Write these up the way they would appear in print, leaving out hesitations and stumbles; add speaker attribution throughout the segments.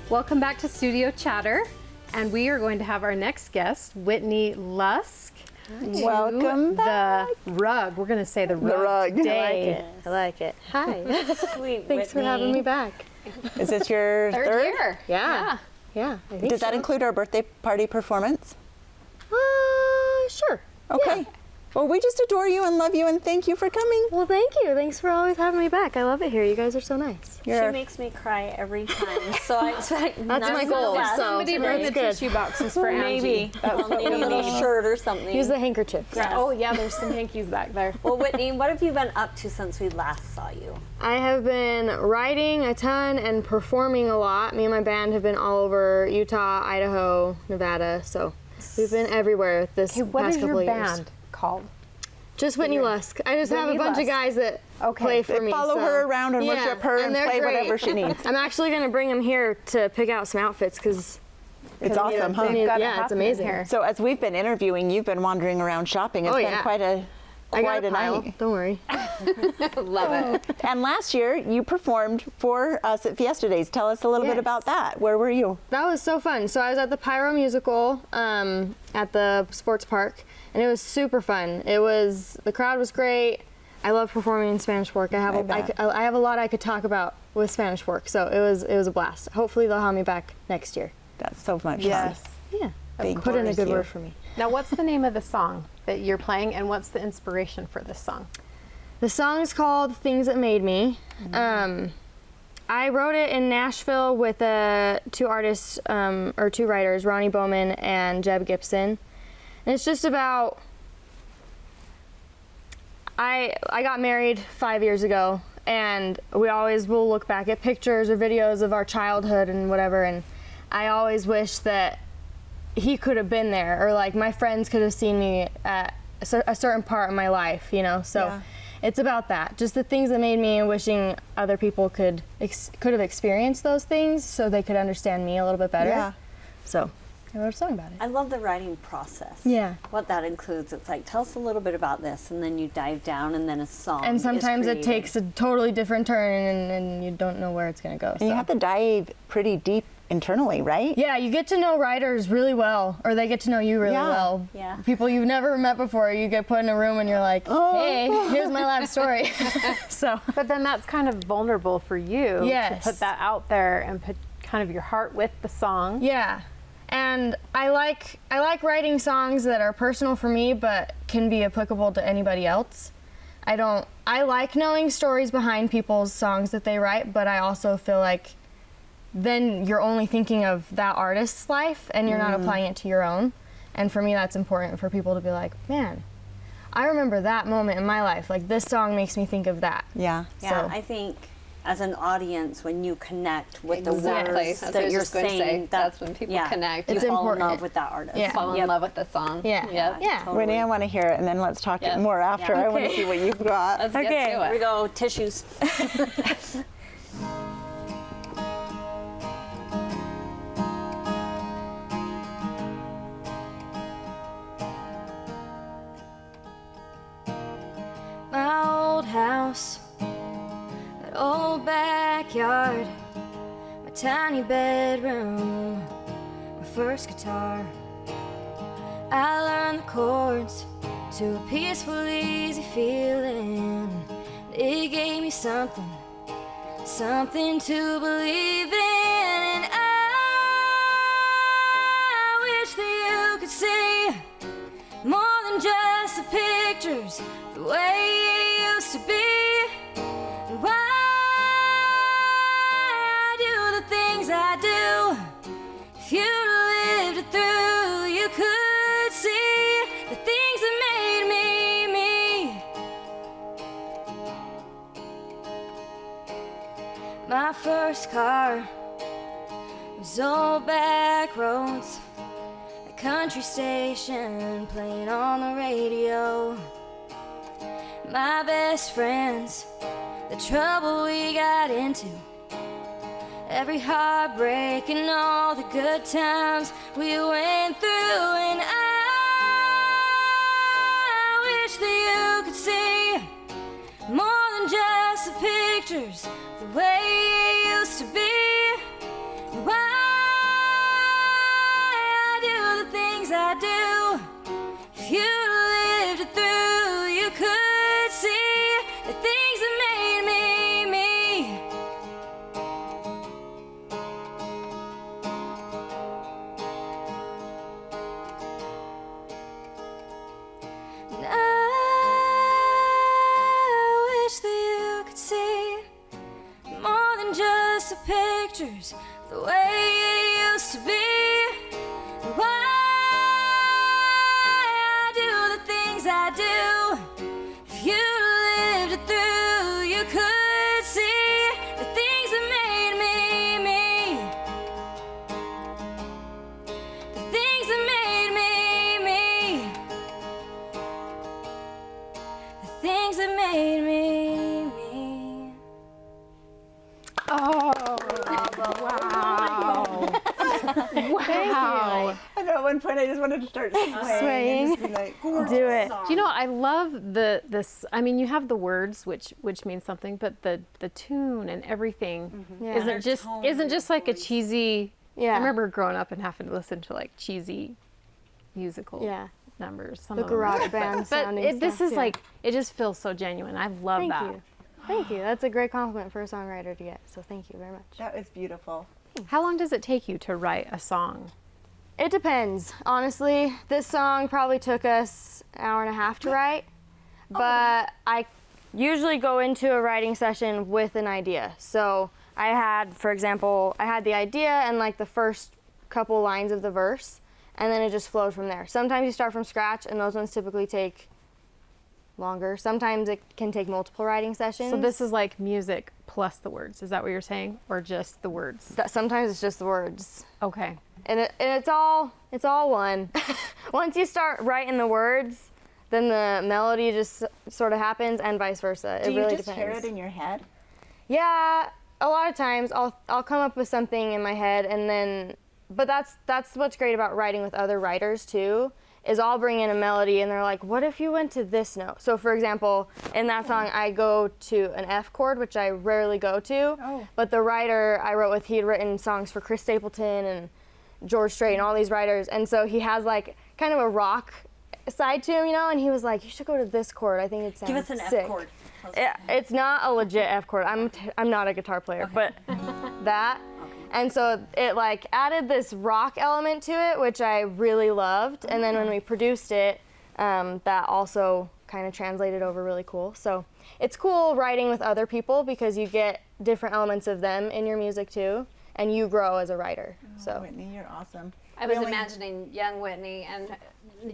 Speaker 1: Welcome back to Studio Chatter, and we are going to have our next guest, Whitney Lusk.
Speaker 2: Welcome back.
Speaker 1: The rug. We're going to say the rug. Day.
Speaker 3: I like it. Hi.
Speaker 4: Sweet.
Speaker 3: Thanks for having me back.
Speaker 2: Is this your third?
Speaker 1: year.
Speaker 3: Yeah. I think
Speaker 2: Does that include our birthday party performance?
Speaker 3: Sure.
Speaker 2: Okay.
Speaker 3: Yeah.
Speaker 2: Well, we just adore you and love you and thank you for coming.
Speaker 3: Well, thank you. Thanks for always having me back. I love it here. You guys are so nice.
Speaker 4: She makes me cry every time, so I expect
Speaker 3: That's my goal. So
Speaker 1: Somebody bring the
Speaker 3: good.
Speaker 1: tissue boxes for Angie.
Speaker 4: Maybe
Speaker 1: That's
Speaker 4: I'll
Speaker 1: what
Speaker 4: need
Speaker 1: we
Speaker 4: a little
Speaker 1: need.
Speaker 4: shirt or something.
Speaker 3: Use the handkerchiefs.
Speaker 4: Yes.
Speaker 1: Oh yeah, there's some hankies back there.
Speaker 4: Well, Whitney, what have you been up to since we last saw you?
Speaker 3: I have been writing a ton and performing a lot. Me and my band have been all over Utah, Idaho, Nevada. So we've been everywhere this
Speaker 1: What
Speaker 3: past
Speaker 1: is
Speaker 3: couple
Speaker 1: your
Speaker 3: of years.
Speaker 1: band called?
Speaker 3: Just Whitney Lusk. I just have a
Speaker 1: Whitney
Speaker 3: bunch
Speaker 1: Lusk.
Speaker 3: of guys that play for
Speaker 2: They
Speaker 3: me.
Speaker 2: follow
Speaker 3: so-
Speaker 2: her around and
Speaker 3: Yeah,
Speaker 2: worship her and
Speaker 3: they're
Speaker 2: play
Speaker 3: great.
Speaker 2: whatever she needs.
Speaker 3: I'm actually going to bring them here to pick out some outfits because
Speaker 2: It's awesome, huh?
Speaker 1: They've got it
Speaker 3: Yeah, it's
Speaker 1: happening
Speaker 3: amazing.
Speaker 1: here.
Speaker 2: So as we've been interviewing, you've been wandering around shopping. It's
Speaker 3: Oh,
Speaker 2: been
Speaker 3: yeah.
Speaker 2: quite a
Speaker 3: I got a
Speaker 2: night.
Speaker 3: pile. Don't worry.
Speaker 1: Love it.
Speaker 2: And last year you performed for us at Fiesta Days. Tell us a little bit
Speaker 3: Yes.
Speaker 2: about that. Where were you?
Speaker 3: That was so fun. So I was at the Pyro Musical at the sports park, and it was super fun. The crowd was great. I love performing in Spanish Fork. I have a lot I could talk about with Spanish Fork, so it was a blast. Hopefully they'll have me back next year.
Speaker 2: That's so much
Speaker 1: Yes.
Speaker 2: fun.
Speaker 3: Yeah,
Speaker 2: Big
Speaker 3: put in a
Speaker 2: chorus
Speaker 3: good
Speaker 2: here.
Speaker 3: word for me.
Speaker 1: Now, what's the name of the song that you're playing, and what's the inspiration for this song?
Speaker 3: The song is called "Things That Made Me." I wrote it in Nashville with two artists or two writers, Ronnie Bowman and Jeb Gibson. And it's just about I got married 5 years ago, and we always will look back at pictures or videos of our childhood and whatever, and I always wish that he could have been there, or like my friends could have seen me at a certain part of my life, you know. So
Speaker 2: Yeah.
Speaker 3: it's about that, just the things that made me, and wishing other people could have experienced those things so they could understand me a little bit better.
Speaker 2: Yeah.
Speaker 3: So I wrote a song about it.
Speaker 4: I love the writing process.
Speaker 3: Yeah.
Speaker 4: What that includes. It's like, tell us a little bit about this, and then you dive down, and then a song.
Speaker 3: And
Speaker 4: is
Speaker 3: sometimes it
Speaker 4: created.
Speaker 3: takes a totally different turn, and you don't know where it's going to go.
Speaker 2: And you have to dive pretty deep internally, right?
Speaker 3: Yeah, you get to know writers really well, or they get to know you really
Speaker 2: Yeah.
Speaker 3: well.
Speaker 4: Yeah.
Speaker 3: People you've never met before, you get put in a room and you're like, hey, here's my life story. So,
Speaker 1: But then that's kind of vulnerable for you
Speaker 3: Yes.
Speaker 1: to put that out there and put kind of your heart with the song.
Speaker 3: yeah. And I like writing songs that are personal for me, but can be applicable to anybody else. I like knowing stories behind people's songs that they write, but I also feel like then you're only thinking of that artist's life and you're not applying it to your own. And for me, that's important for people to be like, man, I remember that moment in my life. Like, this song makes me think of that.
Speaker 2: Yeah.
Speaker 4: Yeah,
Speaker 3: So-
Speaker 4: I think as an audience, when you connect with the
Speaker 5: Exactly.
Speaker 4: words
Speaker 5: That's what I
Speaker 4: that
Speaker 5: was
Speaker 4: you're
Speaker 5: just going to say.
Speaker 4: saying,
Speaker 5: That's when people connect.
Speaker 4: You
Speaker 3: It's
Speaker 4: fall in
Speaker 3: important.
Speaker 4: love with that artist.
Speaker 3: Yeah.
Speaker 5: Fall in love with the song.
Speaker 3: Yeah.
Speaker 5: Yep.
Speaker 3: Yeah.
Speaker 4: Totally.
Speaker 2: Whitney, I want to hear it, and then let's talk
Speaker 5: Yeah.
Speaker 2: more after.
Speaker 4: Yeah.
Speaker 2: I want to see what you've got.
Speaker 5: Let's
Speaker 3: Okay.
Speaker 5: get to
Speaker 4: Here
Speaker 5: it.
Speaker 4: we go, tissues.
Speaker 6: My old house, that old backyard, my tiny bedroom, my first guitar. I learned the chords to a peaceful, easy feeling. It gave me something to believe in. And I wish that you could see more than just the pictures, the way it used to be, and why I do the things I do. If you lived it through, you could see the things that made me me. My first car was old back roads, a country station playing on the radio. My best friends, the trouble we got into, every heartbreak and all the good times we went through. And I wish that you could see more than just the pictures, the way it used to be. Why piece of pictures the way it used to be. And why I do the things I do. If you lived it through, you could see the things that made me me. The things that made me me. The things that made me me.
Speaker 1: Oh, wow. Wow.
Speaker 2: I know at one point I just wanted to start swaying. And just be like,
Speaker 3: Do it.
Speaker 1: Do you know, I love this, I mean, you have the words, which means something, but the tune and everything isn't just like a cheesy,
Speaker 3: Yeah.
Speaker 1: I remember growing up and having to listen to like cheesy musical
Speaker 3: Yeah.
Speaker 1: numbers. Some
Speaker 3: The
Speaker 1: of them.
Speaker 3: garage band
Speaker 1: But
Speaker 3: sounding
Speaker 1: this
Speaker 3: stuff,
Speaker 1: is
Speaker 3: yeah.
Speaker 1: like, it just feels so genuine. I love
Speaker 3: Thank
Speaker 1: that.
Speaker 3: you. Thank you. That's a great compliment for a songwriter to get, so thank you very much.
Speaker 2: that was beautiful.
Speaker 1: How long does it take you to write a song?
Speaker 3: It depends, honestly. This song probably took us an hour and a half to write, but I usually go into a writing session with an idea. So I had, for example, I had the idea and like the first couple lines of the verse, and then it just flowed from there. Sometimes you start from scratch, and those ones typically take longer. Sometimes it can take multiple writing sessions.
Speaker 1: So this is like music plus the words. Is that what you're saying? Or just the words?
Speaker 3: Sometimes it's just the words.
Speaker 1: Okay.
Speaker 3: And it's all one. Once you start writing the words, then the melody just sort of happens, and vice versa.
Speaker 2: Do
Speaker 3: it
Speaker 2: you
Speaker 3: really
Speaker 2: just
Speaker 3: depends.
Speaker 2: hear it in your head?
Speaker 3: Yeah, a lot of times I'll come up with something in my head, and then, but that's what's great about writing with other writers too, is I'll bring in a melody and they're like, what if you went to this note? So for example, in that song I go to an F chord, which I rarely go to, but the writer I wrote with, he had written songs for Chris Stapleton and George Strait and all these writers, and so he has like kind of a rock side to him, you know, and he was like, you should go to this chord, I think it sounds
Speaker 4: Give us an
Speaker 3: sick.
Speaker 4: F chord.
Speaker 3: It's not a legit F chord. I'm not a guitar player, but that. And so it like added this rock element to it, which I really loved. And then when we produced it, that also kind of translated over really cool. So it's cool writing with other people because you get different elements of them in your music too, and you grow as a writer. So
Speaker 2: Whitney, you're awesome.
Speaker 5: I was
Speaker 2: Really?
Speaker 5: imagining young Whitney and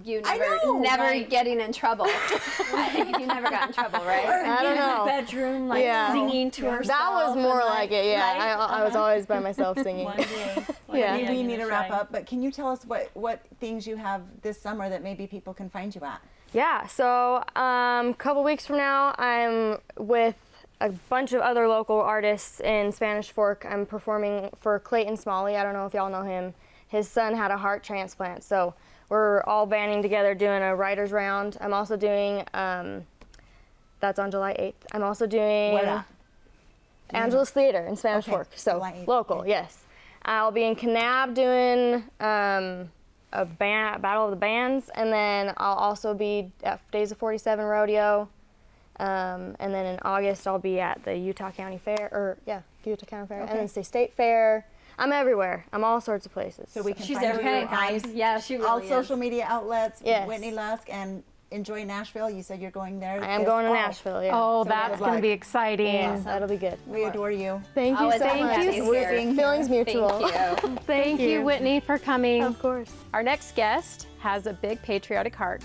Speaker 5: you
Speaker 2: I
Speaker 5: never
Speaker 2: know,
Speaker 5: never getting in trouble. You never got in trouble, right?
Speaker 3: I don't
Speaker 4: in
Speaker 3: know.
Speaker 4: the bedroom, like
Speaker 3: Yeah.
Speaker 4: singing to herself.
Speaker 3: that was more
Speaker 4: and,
Speaker 3: like it, yeah.
Speaker 4: right?
Speaker 3: I was always by myself singing.
Speaker 4: One day.
Speaker 3: Yeah.
Speaker 2: We need to wrap up, but can you tell us what things you have this summer that maybe people can find you at?
Speaker 3: Yeah, so a couple weeks from now, I'm with a bunch of other local artists in Spanish Fork. I'm performing for Clayton Smalley. I don't know if y'all know him. His son had a heart transplant, so we're all banding together doing a writer's round. I'm also doing, that's on July 8th. I'm also doing
Speaker 2: What at?
Speaker 3: Angelus Theater in Spanish
Speaker 2: Okay,
Speaker 3: Fork, so
Speaker 2: July 8th,
Speaker 3: local,
Speaker 2: okay.
Speaker 3: yes. I'll be in Kanab doing a battle of the bands, and then I'll also be at Days of 47 Rodeo, and then in August I'll be at the Utah County Fair, Utah County Fair, and then State Fair. I'm everywhere. I'm all sorts of places.
Speaker 2: So we can
Speaker 4: She's
Speaker 2: find
Speaker 4: everywhere,
Speaker 2: you
Speaker 4: guys.
Speaker 2: on
Speaker 5: Yeah, she
Speaker 2: all
Speaker 5: really
Speaker 2: social
Speaker 5: is.
Speaker 2: media outlets.
Speaker 3: Yes.
Speaker 2: Whitney Lusk and Enjoy Nashville. You said you're going there.
Speaker 3: I am
Speaker 2: this
Speaker 3: going to
Speaker 2: fall.
Speaker 3: Nashville, yeah.
Speaker 1: Oh,
Speaker 2: So
Speaker 1: that's
Speaker 2: good
Speaker 1: going to
Speaker 2: luck.
Speaker 1: be exciting.
Speaker 3: Yeah, that'll be good.
Speaker 2: We adore you.
Speaker 3: Thank you
Speaker 5: Oh,
Speaker 3: so
Speaker 5: it's
Speaker 3: much.
Speaker 5: glad he's here.
Speaker 3: Feelings mutual.
Speaker 5: Thank you.
Speaker 1: Thank you, Whitney, for coming.
Speaker 3: Of course.
Speaker 1: Our next guest has a big patriotic heart